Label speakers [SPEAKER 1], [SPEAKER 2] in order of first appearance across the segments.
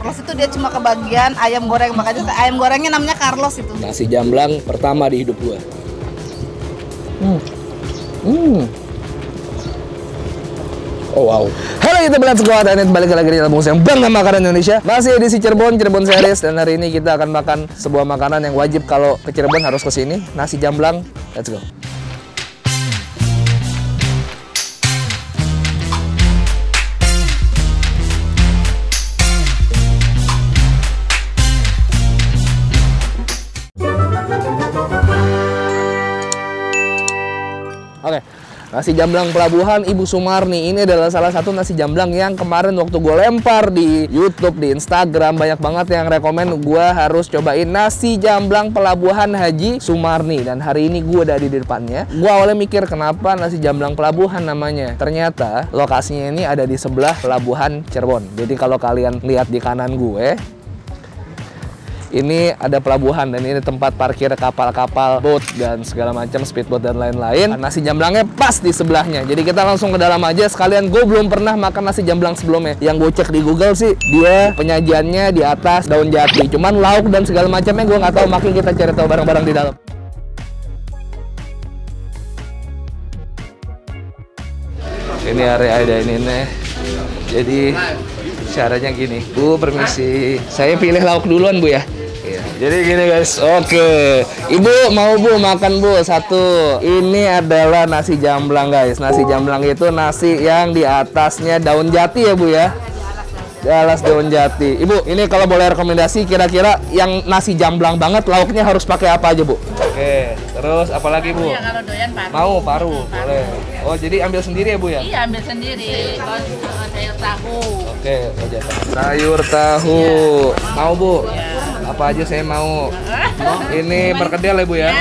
[SPEAKER 1] Carlos itu dia cuma kebagian ayam goreng, makanya ayam gorengnya namanya Carlos itu.
[SPEAKER 2] Nasi jamblang pertama di hidup gua. Oh wow. Halo YouTube Squad, dan balik lagi di dalam yang bangga makanan Indonesia. Masih edisi Cirebon Series, dan hari ini kita akan makan sebuah makanan yang wajib kalau ke Cirebon harus ke sini, nasi jamblang. Let's go. Oke, nasi jamblang pelabuhan Ibu Sumarni ini adalah salah satu nasi jamblang yang kemarin waktu gue lempar di YouTube, di Instagram, banyak banget yang rekomen gue harus cobain nasi jamblang pelabuhan Haji Sumarni. Dan hari ini gue udah di depannya. Gue awalnya mikir kenapa nasi jamblang pelabuhan namanya. Ternyata lokasinya ini ada di sebelah pelabuhan Cirebon. Jadi kalau kalian lihat di kanan gue, ini ada pelabuhan dan ini tempat parkir kapal-kapal, boat dan segala macam, speedboat dan lain-lain. Nasi jamblangnya pas di sebelahnya. Jadi kita langsung ke dalam aja sekalian. Gue belum pernah makan nasi jamblang sebelumnya. Yang gue cek di Google sih, dia penyajiannya di atas daun jati. Cuman lauk dan segala macamnya gue nggak tahu. Makin kita cari tahu bareng-bareng di dalam. Ini area ada ini nih. Jadi caranya gini, Bu, permisi. Saya pilih lauk duluan, Bu ya. Jadi gini guys, oke. Ibu mau Bu makan Bu satu. Ini adalah nasi jamblang guys. Nasi jamblang itu nasi yang di atasnya daun jati ya Bu ya. Di atas daun jati. Ibu, ini kalau boleh rekomendasi kira-kira yang nasi jamblang banget lauknya harus pakai apa aja Bu? Oke, terus apa lagi Bu?
[SPEAKER 3] Ya, kalau doyan paru.
[SPEAKER 2] Mau paru, boleh. Oh jadi ambil sendiri ya Bu ya?
[SPEAKER 3] Iya ambil sendiri. Kalau sayur tahu.
[SPEAKER 2] Oke, sayur tahu.
[SPEAKER 3] Ya.
[SPEAKER 2] Mau Bu?
[SPEAKER 3] Ya.
[SPEAKER 2] Apa aja saya mau. Ini perkedel ya Bu ya.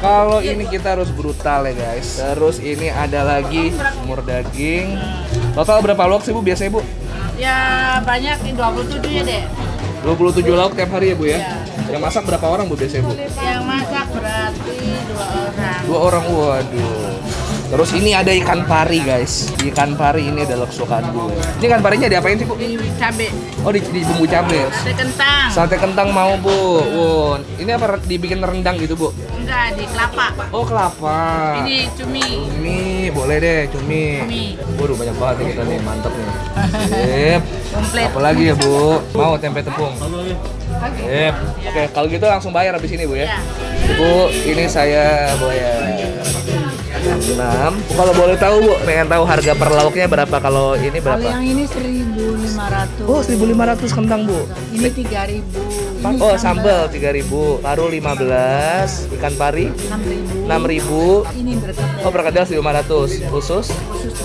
[SPEAKER 2] Kalau ini kita harus brutal ya guys. Terus ini ada lagi semur daging. Total berapa lauk sih Bu biasanya Bu?
[SPEAKER 3] Ya banyak, 27 ya deh.
[SPEAKER 2] 27 lauk tiap hari ya Bu ya?
[SPEAKER 3] Ya.
[SPEAKER 2] Yang masak berapa orang Bu biasanya Bu?
[SPEAKER 3] Yang masak berarti 2 orang.
[SPEAKER 2] 2 orang, waduh. Terus ini ada ikan pari guys. Ikan pari ini adalah kesukaan gue. Ini ikan parinya diapain sih Bu?
[SPEAKER 3] Di cabe.
[SPEAKER 2] Oh di bumbu cabai.
[SPEAKER 3] Sate kentang.
[SPEAKER 2] Sate kentang mau Bu. Wow. Ini apa dibikin rendang gitu Bu?
[SPEAKER 3] Enggak, di kelapa.
[SPEAKER 2] Oh kelapa.
[SPEAKER 3] Ini cumi.
[SPEAKER 2] Cumi, boleh deh cumi.
[SPEAKER 3] Cumi.
[SPEAKER 2] Waduh banyak banget nih kita nih, mantep nih. Sip.
[SPEAKER 3] Komplit.
[SPEAKER 2] Apalagi ya Bu? Mau tempe tepung? Sip. Oke, kalau gitu langsung bayar habis ini Bu ya.
[SPEAKER 3] Ya.
[SPEAKER 2] Bu, ini saya bayar 6. Kalau boleh tahu Bu, pengen tahu harga per lauknya berapa kalau ini berapa?
[SPEAKER 3] Kalau yang ini 1.500.
[SPEAKER 2] Oh, 1.500 kentang Bu.
[SPEAKER 3] Ini 3.000.
[SPEAKER 2] Oh, sambal 3.000, paru 15, ikan pari
[SPEAKER 3] 6.000.
[SPEAKER 2] 6.000.
[SPEAKER 3] Ini berkedel.
[SPEAKER 2] Oh, perkedel 1.500. Khusus
[SPEAKER 3] Khusus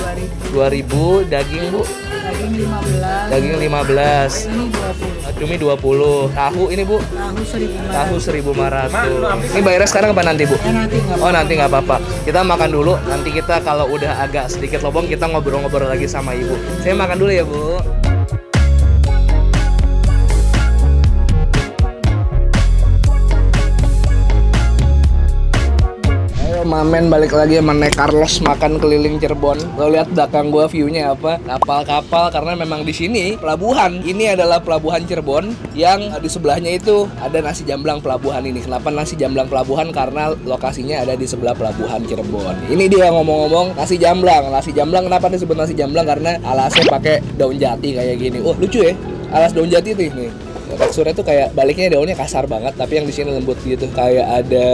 [SPEAKER 2] 2.000, daging Bu.
[SPEAKER 3] Daging 15.
[SPEAKER 2] Daging 15.
[SPEAKER 3] Ini 20.
[SPEAKER 2] Cumi 20. Tahu ini Bu.
[SPEAKER 3] Tahu 1.500.
[SPEAKER 2] Tahu 1.500. Ini bayarnya sekarang apa nanti Bu?
[SPEAKER 3] Ya, nanti nggak
[SPEAKER 2] Oh nanti nggak apa-apa. Kita makan dulu. Nanti kita kalau udah agak sedikit lobong kita ngobrol-ngobrol lagi sama Ibu. Saya makan dulu ya Bu. Mamen balik lagi sama Nek Carlos makan keliling Cirebon. Lo lihat belakang gua view-nya apa? Kapal-kapal, karena memang di sini pelabuhan. Ini adalah pelabuhan Cirebon yang di sebelahnya itu ada nasi jamblang pelabuhan ini. Kenapa nasi jamblang pelabuhan? Karena lokasinya ada di sebelah pelabuhan Cirebon. Ini dia ngomong-ngomong nasi jamblang. Nasi jamblang kenapa disebut nasi jamblang? Karena alasnya pakai daun jati kayak gini. Oh, lucu ya. Alas daun jati tuh nih. Teksturnya tuh kayak baliknya daunnya kasar banget, tapi yang di sini lembut gitu. Kayak ada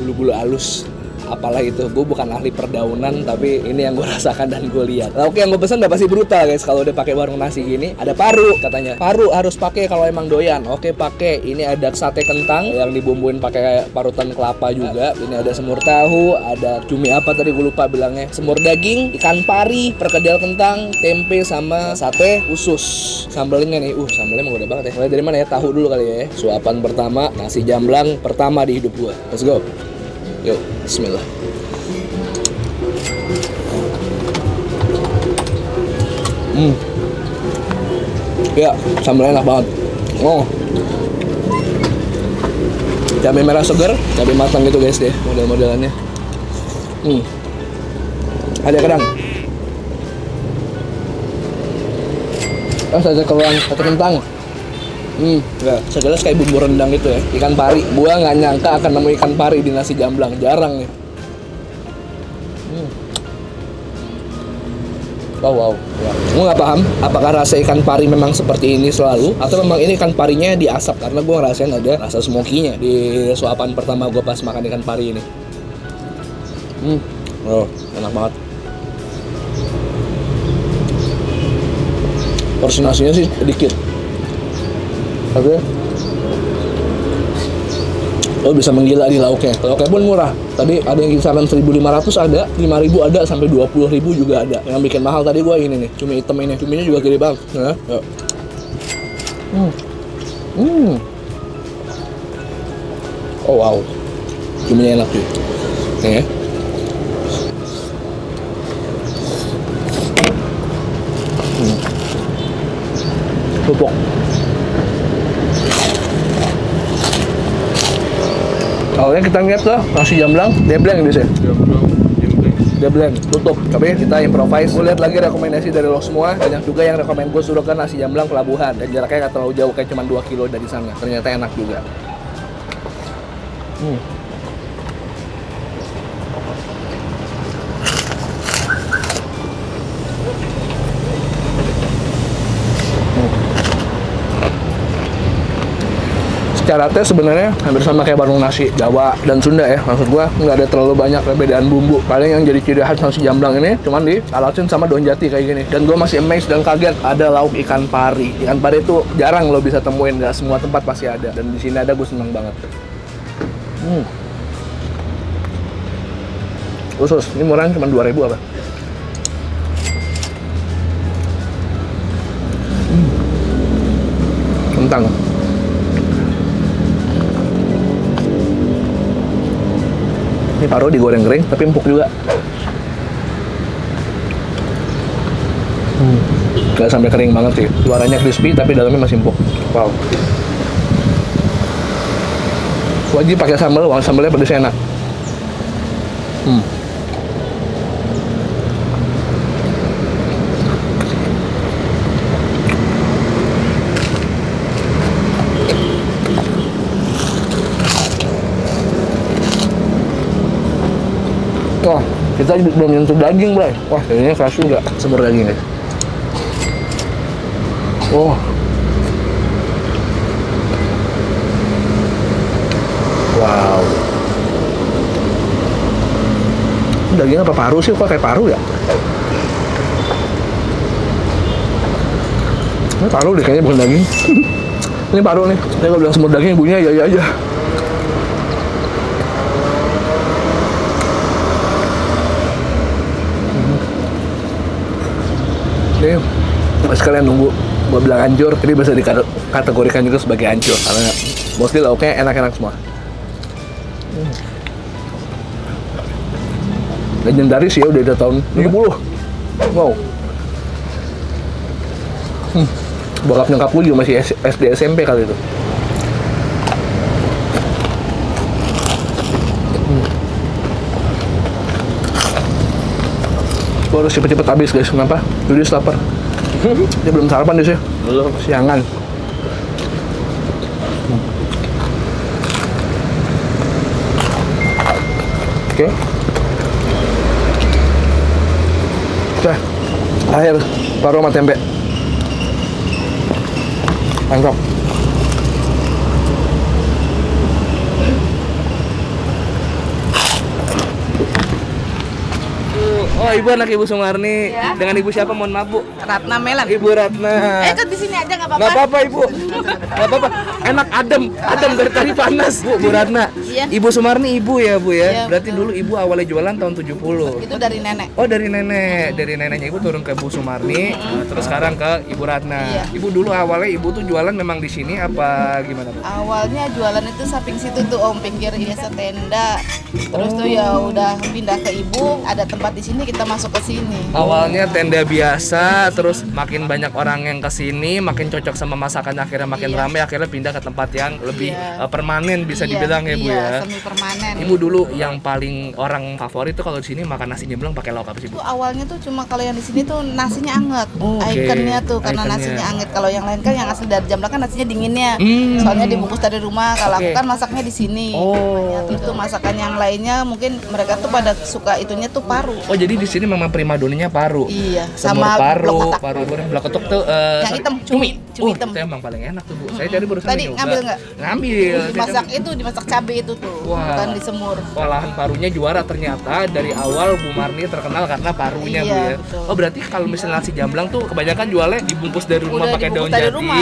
[SPEAKER 2] bulu-bulu halus. Apalah itu, gue bukan ahli perdaunan, tapi ini yang gue rasakan dan gue lihat. Lauk yang gue pesan udah pasti brutal guys. Kalau udah pakai warung nasi gini, ada paru katanya. Paru harus pakai kalau emang doyan. Oke pakai. Ini ada sate kentang yang dibumbuin pakai parutan kelapa juga. Ini ada semur tahu, ada cumi apa tadi gue lupa bilangnya. Semur daging, ikan pari, perkedel kentang, tempe sama sate usus. Sambelnya nih, sambelnya emang udah banget ya. Mulai dari mana ya? Tahu dulu kali ya. Suapan pertama, nasi jamblang pertama di hidup gue. Let's go. Yuk, bismillah. Ya, sambalnya enak banget. Oh. Cabai merah segar, cabai matang gitu guys deh, model-modelannya. Ada kerang. Terus ada keluar sate kentang. Ya, sejelas kayak bumbu rendang gitu ya. Ikan pari. Gua nggak nyangka akan nemu ikan pari di nasi jamblang. Jarang nih. Wow. Ya. Gue nggak paham apakah rasa ikan pari memang seperti ini selalu atau memang ini ikan parinya diasap, karena gue ngerasain ada rasa smoky-nya di suapan pertama gue pas makan ikan pari ini. Oh, enak banget. Porsi nasinya sih sedikit, tapi lo bisa menggila di lauknya. Lauknya pun murah. Tadi ada yang kisaran 1.500 ada, 5.000 ada, sampai 20.000 juga ada. Yang bikin mahal tadi gua ini nih, cumi hitam ini. Cuminya juga gede banget. Ya. Oh wow. Cuminya enak cuy. Nih ya. Pupuk. Awalnya kita lihat tuh nasi jamblang, dia blend gitu sih. Dia blend, tutup. Tapi kita improvise. Gue lihat lagi rekomendasi dari lo semua. Banyak juga yang rekomend gue suruh ke nasi jamblang Pelabuhan. Dan jaraknya nggak terlalu jauh, kayak cuma 2 kilo dari sana. Ternyata enak juga. Secara tes sebenarnya hampir sama kayak warung nasi Jawa dan Sunda ya. Maksud gua nggak ada terlalu banyak perbedaan bumbu. Paling yang jadi ciri khas nasi jamblang ini cuman dialatin sama daun jati kayak gini. Dan gua masih amazed dan kaget ada lauk ikan pari. Ikan pari itu jarang lo bisa temuin, nggak semua tempat pasti ada. Dan di sini ada, gue seneng banget. Khusus, ini murahnya cuma 2.000 apa? Kentang. Ini paru digoreng kering, tapi empuk juga. Gak sampai kering banget sih. Luarannya crispy, tapi dalamnya masih empuk. Wow. Wajib pakai sambal, sambalnya pedas enak. Wah, kita belum nyentuh daging, Bray. Wah, ini keras juga. Semur daging, guys. Oh. Wow. Dagingnya apa paru sih? Kok kayak paru ya? Ini paru deh, kayaknya bukan daging. Ini paru nih. Ini kalau bilang semur daging, bunyinya ya aja. Ini sekalian nunggu gua bilang hancur, jadi bisa dikategorikan juga sebagai hancur karena mostly lauknya enak-enak semua. Legendaris ya, udah tahun 70. Wow. Bokap nyokap gue juga masih SD SMP kali itu. Gue harus cepet-cepet habis guys, kenapa? Judis lapar. Dia belum sarapan dia sih. Belum. Siangan. Oke. Oke. Akhir paru sama tempe. Mantap. Oh, Ibu anak Ibu Sumarni. Ya. Dengan Ibu siapa? Mohon maaf, Bu.
[SPEAKER 1] Ratna Melan.
[SPEAKER 2] Ibu Ratna.
[SPEAKER 1] Ikut di sini aja nggak apa-apa.
[SPEAKER 2] Nggak apa-apa, Ibu. Nggak apa-apa. Enak adem dari tadi panas, Bu Ratna.
[SPEAKER 1] Iya.
[SPEAKER 2] Ibu Sumarni Ibu ya, Bu ya.
[SPEAKER 1] Iya,
[SPEAKER 2] berarti betul. Dulu Ibu awalnya jualan tahun 70.
[SPEAKER 1] Itu dari nenek.
[SPEAKER 2] Oh, dari nenek. Dari neneknya Ibu turun ke Bu Sumarni, terus sekarang ke Ibu Ratna. Iya. Ibu dulu awalnya Ibu tuh jualan memang di sini apa gimana, Bu?
[SPEAKER 1] Awalnya jualan itu samping situ tuh Om, pinggir biasa tenda. Terus tuh ya udah pindah ke Ibu, ada tempat di sini kita kita masuk ke sini.
[SPEAKER 2] Awalnya tenda biasa, terus makin banyak orang yang kesini, makin cocok sama masakan, akhirnya makin
[SPEAKER 1] Iya.
[SPEAKER 2] ramai, akhirnya pindah ke tempat yang lebih
[SPEAKER 1] Iya.
[SPEAKER 2] permanen bisa
[SPEAKER 1] Iya,
[SPEAKER 2] dibilang ya Bu ya.
[SPEAKER 1] semi permanen.
[SPEAKER 2] Ibu dulu yang paling orang favorit tuh kalau di sini makan nasi jamblang pakai lauk apa sih Bu?
[SPEAKER 1] Itu awalnya tuh cuma kalau yang di sini tuh nasinya anget,
[SPEAKER 2] Oh, oke.
[SPEAKER 1] ikonnya tuh karena
[SPEAKER 2] Ikonnya.
[SPEAKER 1] nasinya anget. Kalau yang lain kan yang asli dari Jamblang kan nasinya dinginnya, soalnya dibungkus dari rumah. Kalau
[SPEAKER 2] Oke.
[SPEAKER 1] aku kan masaknya di sini.
[SPEAKER 2] Oh.
[SPEAKER 1] Itu masakan yang lainnya mungkin mereka tuh pada suka itunya tuh paru.
[SPEAKER 2] Oh jadi di sini memang primadonanya paru.
[SPEAKER 1] Iya,
[SPEAKER 2] Semur
[SPEAKER 1] sama
[SPEAKER 2] paru,
[SPEAKER 1] blok kotak.
[SPEAKER 2] paru goreng, blok kotak tuh
[SPEAKER 1] Yang
[SPEAKER 2] sorry,
[SPEAKER 1] hitam, cumi hitam.
[SPEAKER 2] Itu emang paling enak tuh Bu. Saya tadi barusan
[SPEAKER 1] Tadi
[SPEAKER 2] nyoba.
[SPEAKER 1] ngambil nggak?
[SPEAKER 2] Ngambil.
[SPEAKER 1] Dimasak cabai itu tuh,
[SPEAKER 2] Wah.
[SPEAKER 1] bukan disemur.
[SPEAKER 2] Olahan parunya juara ternyata. Dari awal Bu Marni terkenal karena parunya Bu
[SPEAKER 1] Iya,
[SPEAKER 2] ya.
[SPEAKER 1] betul.
[SPEAKER 2] Oh berarti kalau misalnya nasi jamblang tuh kebanyakan jualnya dibungkus dari rumah
[SPEAKER 1] Udah
[SPEAKER 2] pakai daun
[SPEAKER 1] dibungkus dari
[SPEAKER 2] jati.
[SPEAKER 1] rumah,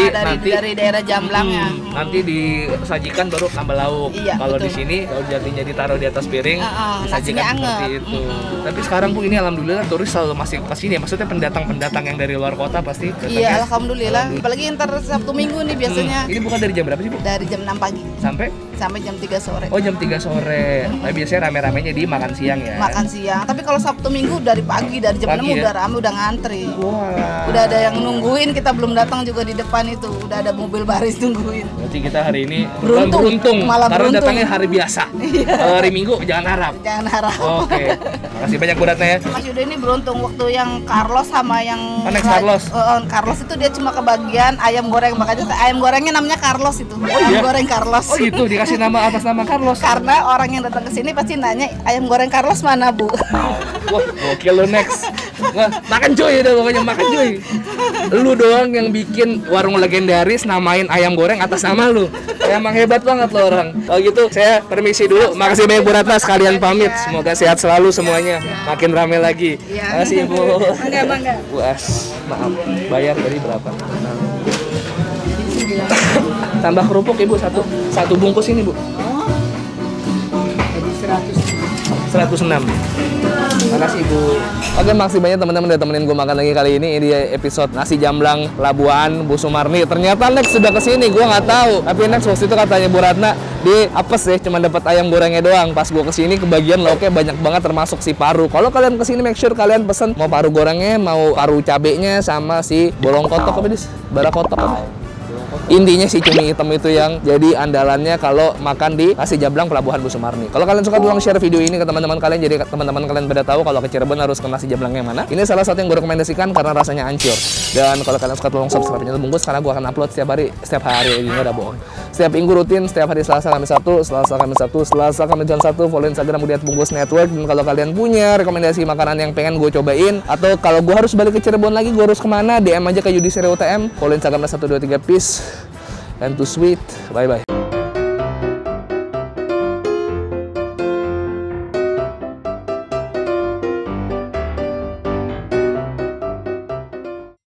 [SPEAKER 1] dari daerah Jamblangnya.
[SPEAKER 2] Nanti disajikan baru tambah lauk.
[SPEAKER 1] Iya,
[SPEAKER 2] Kalau di
[SPEAKER 1] betul.
[SPEAKER 2] sini daun jatinya ditaruh di atas piring, disajikan
[SPEAKER 1] nasinya
[SPEAKER 2] seperti
[SPEAKER 1] anget.
[SPEAKER 2] itu. Tapi sekarang Bu ini alhamdulillah turis selalu masih ke sini ya. Maksudnya pendatang-pendatang yang dari luar kota pasti datangnya.
[SPEAKER 1] Iya, alhamdulillah. Apalagi ntar Sabtu Minggu nih biasanya
[SPEAKER 2] Ini bukan dari jam berapa sih Bu?
[SPEAKER 1] dari jam 6 pagi sampai jam 3 sore.
[SPEAKER 2] Oh jam 3 sore. Tapi biasanya rame-ramenya di makan siang ya.
[SPEAKER 1] Makan siang. Tapi kalau Sabtu Minggu dari pagi, dari jam
[SPEAKER 2] Pagi
[SPEAKER 1] 6
[SPEAKER 2] ya?
[SPEAKER 1] udah rame, udah ngantri.
[SPEAKER 2] Wah.
[SPEAKER 1] Udah ada yang nungguin, kita belum datang juga di depan itu. Udah ada mobil baris nungguin.
[SPEAKER 2] Berarti kita hari ini
[SPEAKER 1] Beruntung. Malah
[SPEAKER 2] karena
[SPEAKER 1] beruntung.
[SPEAKER 2] datangnya hari biasa. Kalau hari Minggu jangan harap.
[SPEAKER 1] Jangan harap.
[SPEAKER 2] Oke. Makasih banyak Bu Ratna ya.
[SPEAKER 1] Mas Yuda ini beruntung waktu yang Carlos sama yang
[SPEAKER 2] next Carlos.
[SPEAKER 1] Carlos itu dia cuma kebagian ayam goreng, makanya ayam gorengnya namanya Carlos itu. Ayam
[SPEAKER 2] iya?
[SPEAKER 1] goreng Carlos.
[SPEAKER 2] Oh gitu dikasih nama atas nama Carlos.
[SPEAKER 1] Karena orang yang datang ke sini pasti nanya ayam goreng Carlos mana, Bu?
[SPEAKER 2] Wah, gokil lu next. Wah, makan cuy udah pokoknya makan cuy. Lu doang yang bikin warung legendaris namain ayam goreng atas nama lu. Emang hebat banget lo orang. Kalau gitu saya permisi dulu. Makasih banyak Bu Ratna, sekalian pamit. Semoga sehat selalu semuanya. Makin rame lagi.
[SPEAKER 1] Iya.
[SPEAKER 2] Makasih Bu.
[SPEAKER 1] Bangga.
[SPEAKER 2] Puas. Maaf. Bayar dari berapa? Tambah kerupuk Ibu satu bungkus ini Bu.
[SPEAKER 3] Jadi
[SPEAKER 2] 106. Makasih Ibu. Oke, makasih banyak teman-teman udah temenin gue makan lagi kali ini di episode nasi jamblang Labuan Bu Sumarni. Ternyata Next sudah kesini, gue nggak tahu. Tapi Next waktu itu katanya Bu Ratna di apes ya, cuma dapat ayam gorengnya doang. Pas gue kesini kebagian lauknya banyak banget termasuk si paru. Kalau kalian kesini make sure kalian pesen mau paru gorengnya, mau paru cabenya sama si bolong kotok apa dis? Bara kotok apa? Intinya si cumi hitam itu yang jadi andalannya kalau makan di nasi jamblang Pelabuhan Bu Sumarni. Kalau kalian suka tolong share video ini ke teman-teman kalian, jadi teman-teman kalian pada tahu kalau ke Cirebon harus ke nasi jamblang yang mana. Ini salah satu yang gue rekomendasikan karena rasanya hancur. Dan kalau kalian suka tolong subscribe channel Bungkus karena gue akan upload setiap hari ini nggak ada bohong. Setiap minggu rutin, setiap hari Selasa, Kamis, Sabtu, Selasa, Kamis, Jumat, Sabtu, follow Instagram Budiat Bungkus Network. Dan kalau kalian punya rekomendasi makanan yang pengen gue cobain, atau kalau gue harus balik ke Cirebon lagi, gue harus kemana, DM aja ke Yudi Seri UTM, follow Instagram 123 Peace and to sweet. Bye bye.